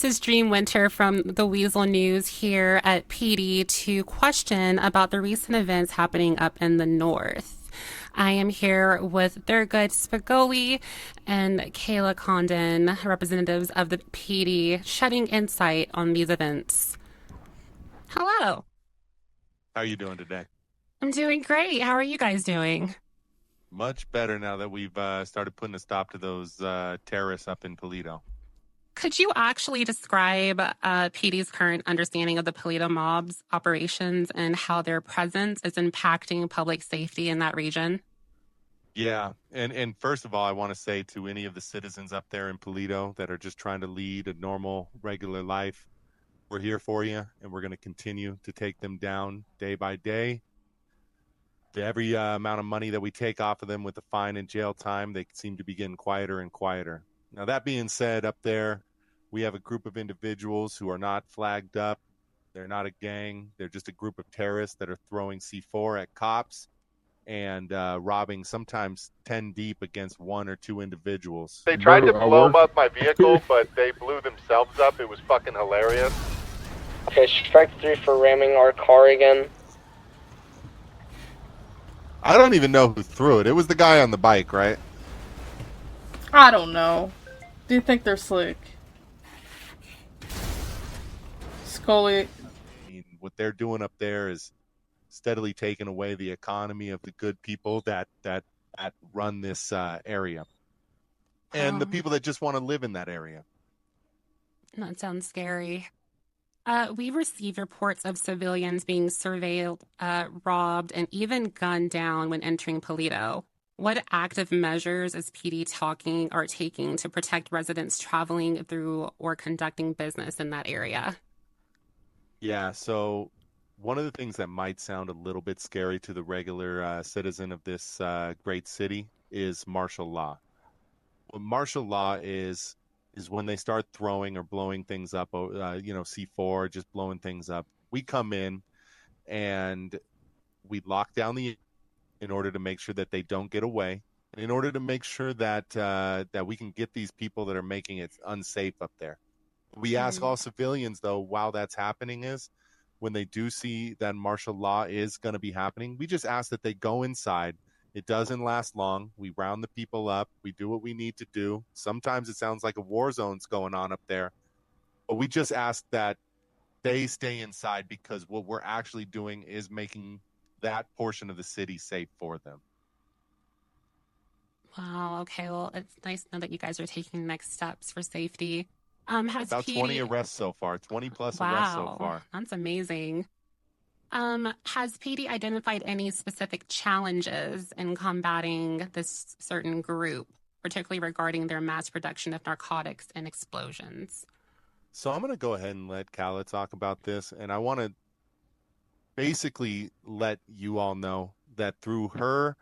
This is Dream Winter from the Weazel News here at PD to question about the recent events happening up in the north. I am here with Thurgood Spigoli and Kayla Condon, representatives of the PD, shedding insight on these events. Hello. How are you doing today? I'm doing great. How are you guys doing? Much better now that we've started putting a stop to those terrorists up in Paleto. Could you actually describe PD's current understanding of the Paleto Mob's operations and how their presence is impacting public safety in that region? Yeah, and first of all, I want to say to any of the citizens up there in Paleto that are just trying to lead a normal, regular life, we're here for you, and we're going to continue to take them down day by day. Every amount of money that we take off of them with the fine and jail time, they seem to be getting quieter and quieter. Now, that being said, up there, we have a group of individuals who are not flagged up. They're not a gang. They're just a group of terrorists that are throwing C4 at cops and robbing sometimes 10 deep against one or two individuals. They tried to blow up my vehicle, but they blew themselves up. It was fucking hilarious. Okay, strike 3 for ramming our car again. I don't even know who threw it. It was the guy on the bike, right? I don't know. Do you think they're slick? Scully. I mean, what they're doing up there is steadily taking away the economy of the good people that run this area, and the people that just want to live in that area. That sounds scary. We received reports of civilians being surveilled, robbed, and even gunned down when entering Paleto. What active measures is PD taking to protect residents traveling through or conducting business in that area? Yeah, so one of the things that might sound a little bit scary to the regular citizen of this great city is martial law. What martial law is when they start throwing or blowing things up, C4, just blowing things up. We come in and we lock down in order to make sure that they don't get away, and in order to make sure that that we can get these people that are making it unsafe up there. We ask all civilians, though, while that's happening, is when they do see that martial law is going to be happening, we just ask that they go inside. It doesn't last long. We round the people up. We do what we need to do. Sometimes it sounds like a war zone's going on up there. But we just ask that they stay inside, because what we're actually doing is making that portion of the city safe for them. Wow, okay. Well, it's nice to know that you guys are taking next steps for safety. Has About PD... 20 arrests so far, 20 plus arrests so far. That's amazing. Has PD identified any specific challenges in combating this certain group, particularly regarding their mass production of narcotics and explosions? So I'm going to go ahead and let Kala talk about this, and I want to basically let you all know that through her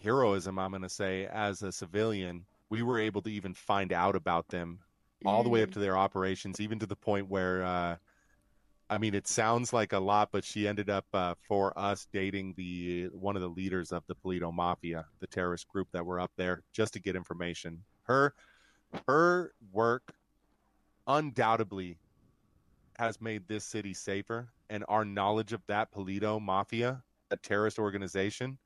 heroism, I'm going to say, as a civilian, we were able to even find out about them all the way up to their operations, even to the point where it sounds like a lot, but she ended up for us dating one of the leaders of the Paleto Mafia, the terrorist group that were up there, just to get information. Her work undoubtedly has made this city safer, and our knowledge of that Paleto Mafia, a terrorist organization,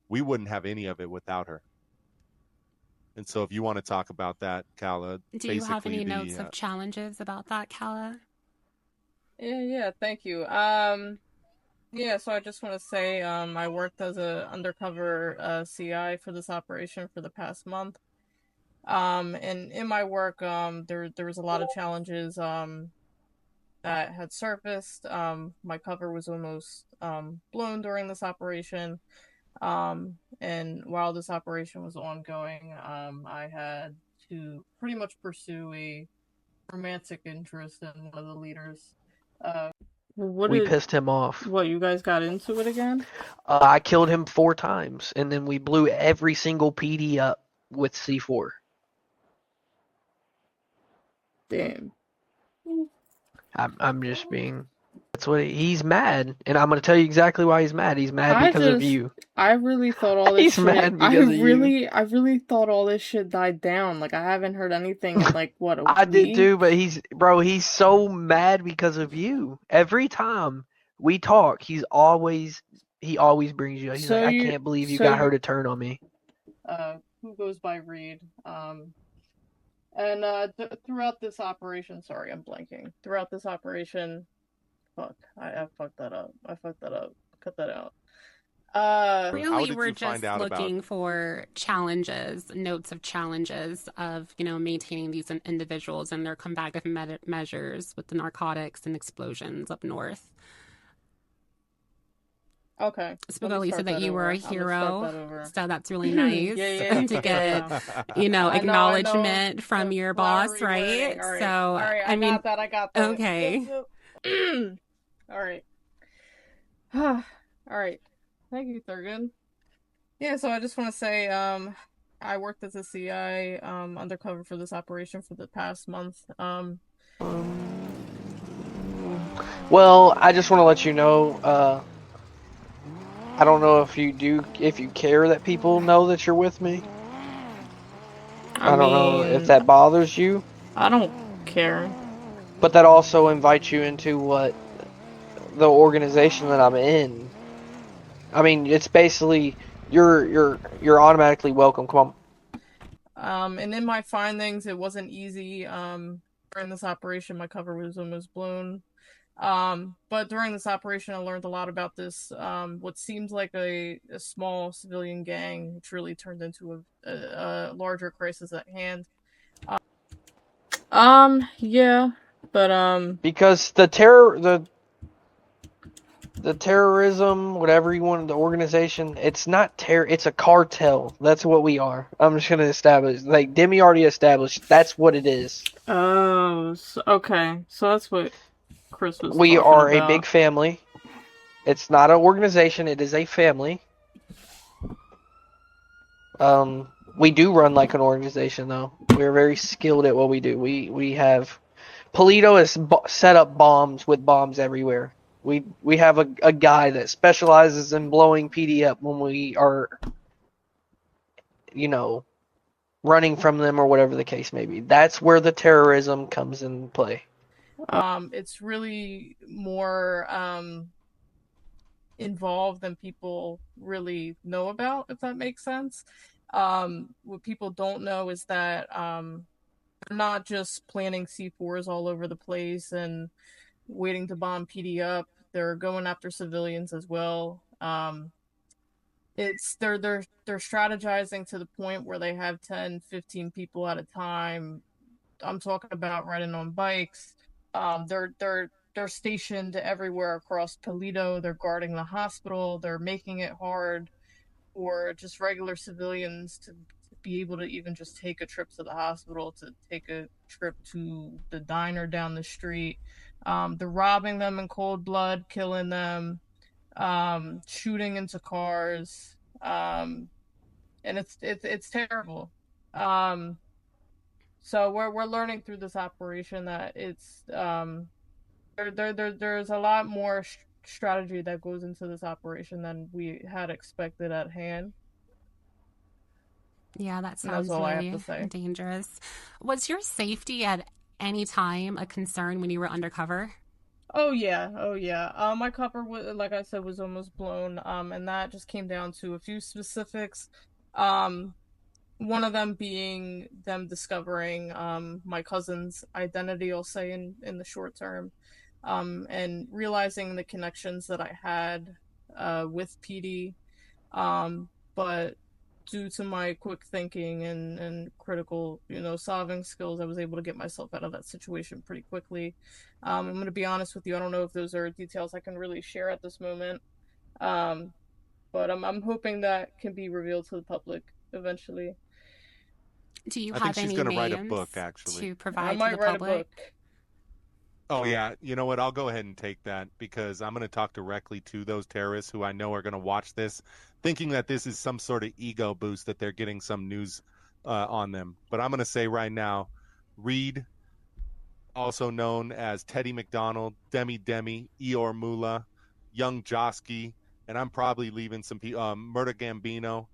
we wouldn't have any of it without her. And so if you want to talk about that, Kala. Do you have any notes of challenges about that, Kala? Yeah, thank you. Yeah, so I just want to say, I worked as a undercover CI for this operation for the past month. And in my work, there was a lot of challenges that had surfaced. My cover was almost blown during this operation. And while this operation was ongoing, I had to pretty much pursue a romantic interest in one of the leaders. We pissed him off. What, you guys got into it again? I killed him 4 times, and then we blew every single PD up with C4. Damn. I'm just being That's what he's mad, and I'm gonna tell you exactly why he's mad. He's mad because of you. I really thought all this He's shit. mad because of you. I really thought all this shit died down. Like I haven't heard anything in like what, a I did week? too, but he's so mad because of you. Every time we talk, he always brings you up. He's So like, I you- can't believe you so got her you- to turn on me. Who goes by Reed. Throughout this operation, sorry, I'm blanking. Throughout this operation, fuck, I fucked that up. Cut that out. How Really, did we're you just find out about- looking for challenges, notes of challenges of, maintaining these individuals and their combative measures with the narcotics and explosions up north. Okay. Spagoli said that you were a hero, so that's really Yeah, nice yeah, to get, I know. acknowledgement from The your boss, flowery right? wording. All right. So, All right, I mean, I got that. okay. Yep. All right. All right. Thank you, Thurgood. Yeah, so I just want to say, I worked as a CI, undercover for this operation for the past month. Well, I just want to let you know, I don't know if you care that people know that you're with me. I don't know if that bothers you. I don't care. But that also invites you into what the organization that I'm in. I mean, it's basically you're automatically welcome. Come on. And in my findings, it wasn't easy. During this operation, my cover was almost blown. But during this operation, I learned a lot about this, what seems like a small civilian gang, which really turned into a larger crisis at hand. Yeah, but Because the terrorism, whatever you want, the organization, it's not it's a cartel. That's what we are. I'm just gonna establish, like Demi already established, that's what it is. Oh, okay. So that's what Chris was We talking are about. a big family. It's not an organization, it is a family. We do run like an organization, though. We're very skilled at what we do. We have Paleto has set up with bombs everywhere. We have a guy that specializes in blowing PD up when we are, running from them or whatever the case may be. That's where the terrorism comes in play. It's really more involved than people really know about, if that makes sense. What people don't know is that they're not just planting C4s all over the place and waiting to bomb PD up. They're going after civilians as well. They're strategizing to the point where they have 10, 15 people at a time. I'm talking about riding on bikes. They're stationed everywhere across Paleto. They're guarding the hospital. They're making it hard for just regular civilians to be able to even just take a trip to the hospital, to take a trip to the diner down the street. They're robbing them in cold blood, killing them, shooting into cars, and it's terrible. So we're learning through this operation that it's there's a lot more strategy that goes into this operation than we had expected at hand. Yeah, that sounds all I have really to say. dangerous. Was your safety at any time a concern when you were undercover? Oh yeah. My cover, like I said, was almost blown. And that just came down to a few specifics. One of them being them discovering my cousin's identity, I'll say in the short term, and realizing the connections that I had with PD. But due to my quick thinking and critical, solving skills, I was able to get myself out of that situation pretty quickly. I'm going to be honest with you, I don't know if those are details I can really share at this moment. But I'm hoping that can be revealed to the public eventually. Do you I have think she's any gonna write a names book, actually. to provide I might to the write a public? book. Oh yeah, you know what? I'll go ahead and take that because I'm going to talk directly to those terrorists who I know are going to watch this, thinking that this is some sort of ego boost that they're getting some news on them. But I'm going to say right now, Reed, also known as Teddy McDonald, Demi Demi, Eeyore Mula, Young Josky, and I'm probably leaving some people, Murda Gambino.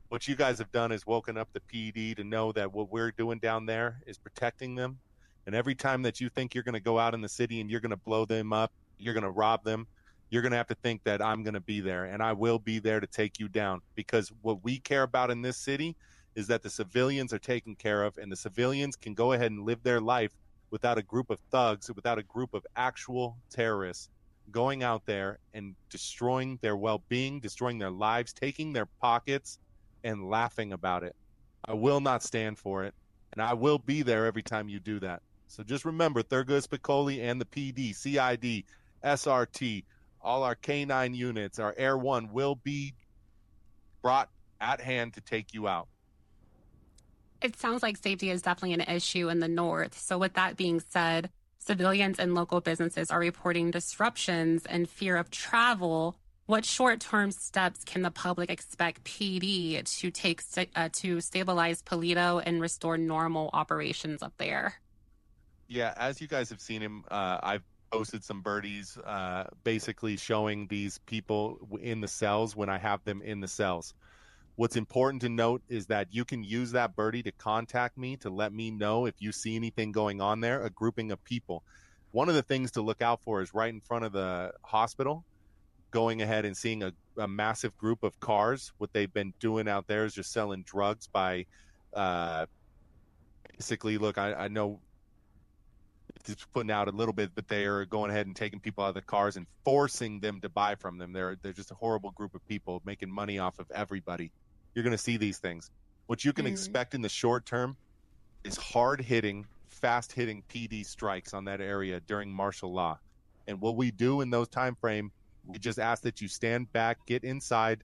What you guys have done is woken up the PD to know that what we're doing down there is protecting them. And every time that you think you're going to go out in the city and you're going to blow them up, you're going to rob them, you're going to have to think that I'm going to be there, and I will be there to take you down, because what we care about in this city is that the civilians are taken care of, and the civilians can go ahead and live their life without a group of thugs, without a group of actual terrorists going out there and destroying their well-being, destroying their lives, taking their pockets, and laughing about it. I will not stand for it, and I will be there every time you do that. So just remember, Thurgood Spicoli and the PD, CID, SRT, all our K9 units, our Air One will be brought at hand to take you out. It sounds like safety is definitely an issue in the north. So with that being said, civilians and local businesses are reporting disruptions and fear of travel. What short-term steps can the public expect PD to take to stabilize Paleto and restore normal operations up there? Yeah, as you guys have seen him, I've posted some birdies basically showing these people in the cells when I have them in the cells. What's important to note is that you can use that birdie to contact me to let me know if you see anything going on there, a grouping of people. One of the things to look out for is right in front of the hospital, going ahead and seeing a massive group of cars. What they've been doing out there is just selling drugs by basically, look, I know it's putting out a little bit, but they are going ahead and taking people out of the cars and forcing them to buy from them. They're just a horrible group of people making money off of everybody. You're going to see these things. What you can expect in the short term is hard-hitting, fast-hitting PD strikes on that area during martial law. And what we do in those time frame, we just ask that you stand back, get inside.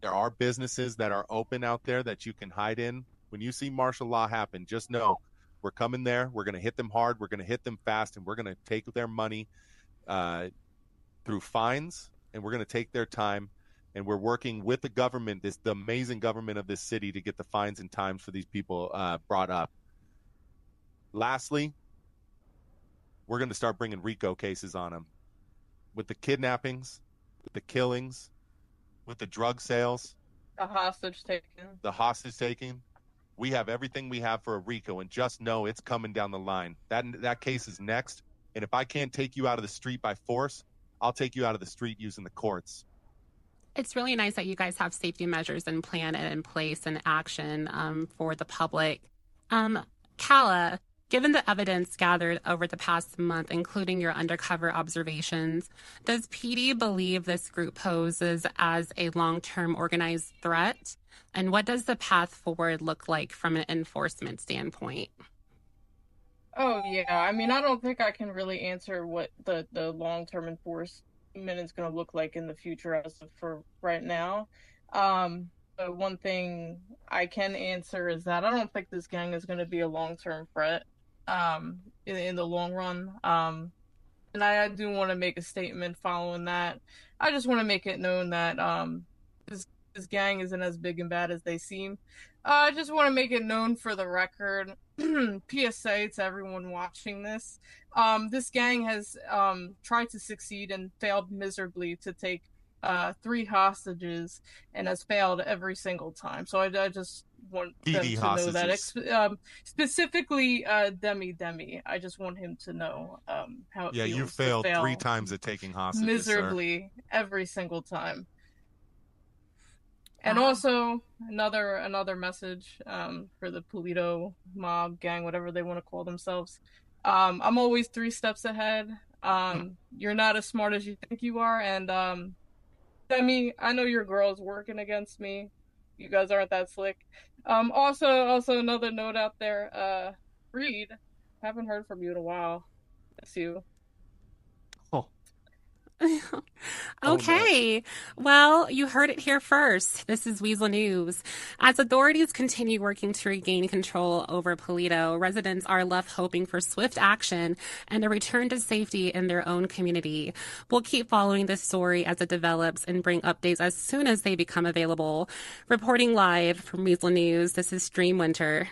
There are businesses that are open out there that you can hide in. When you see martial law happen, just know we're coming there. We're going to hit them hard. We're going to hit them fast, and we're going to take their money through fines, and we're going to take their time. And we're working with the government, the amazing government of this city, to get the fines and times for these people brought up. Lastly, we're going to start bringing RICO cases on them. With the kidnappings, with the killings, with the drug sales, The hostage taking. We have everything we have for a RICO, and just know it's coming down the line. That case is next, and if I can't take you out of the street by force, I'll take you out of the street using the courts. It's really nice that you guys have safety measures in plan and in place and action for the public. Kala, given the evidence gathered over the past month, including your undercover observations, does PD believe this group poses as a long-term organized threat? And what does the path forward look like from an enforcement standpoint? Oh yeah, I mean, I don't think I can really answer what the long-term enforcement is going to look like in the future as of for right now. But one thing I can answer is that I don't think this gang is going to be a long-term threat in the long run. And I do want to make a statement following that. I just want to make it known that this gang isn't as big and bad as they seem. I just want to make it known for the record, PSA to everyone watching this. This gang has tried to succeed and failed miserably to take 3 hostages and has failed every single time. So I just want them to know that. Specifically, Demi. I just want him to know how it feels. Yeah, you failed 3 times at taking hostages, miserably, every single time. And also another message for the Paleto Mob gang, whatever they want to call themselves. I'm always 3 steps ahead. You're not as smart as you think you are, and Demi, I know your girl's working against me. You guys aren't that slick. Also another note out there. Reed, haven't heard from you in a while. Miss you. Okay. Well, you heard it here first. This is Weazel News. As authorities continue working to regain control over Paleto, residents are left hoping for swift action and a return to safety in their own community. We'll keep following this story as it develops and bring updates as soon as they become available. Reporting live from Weazel News, this is Stream Winter.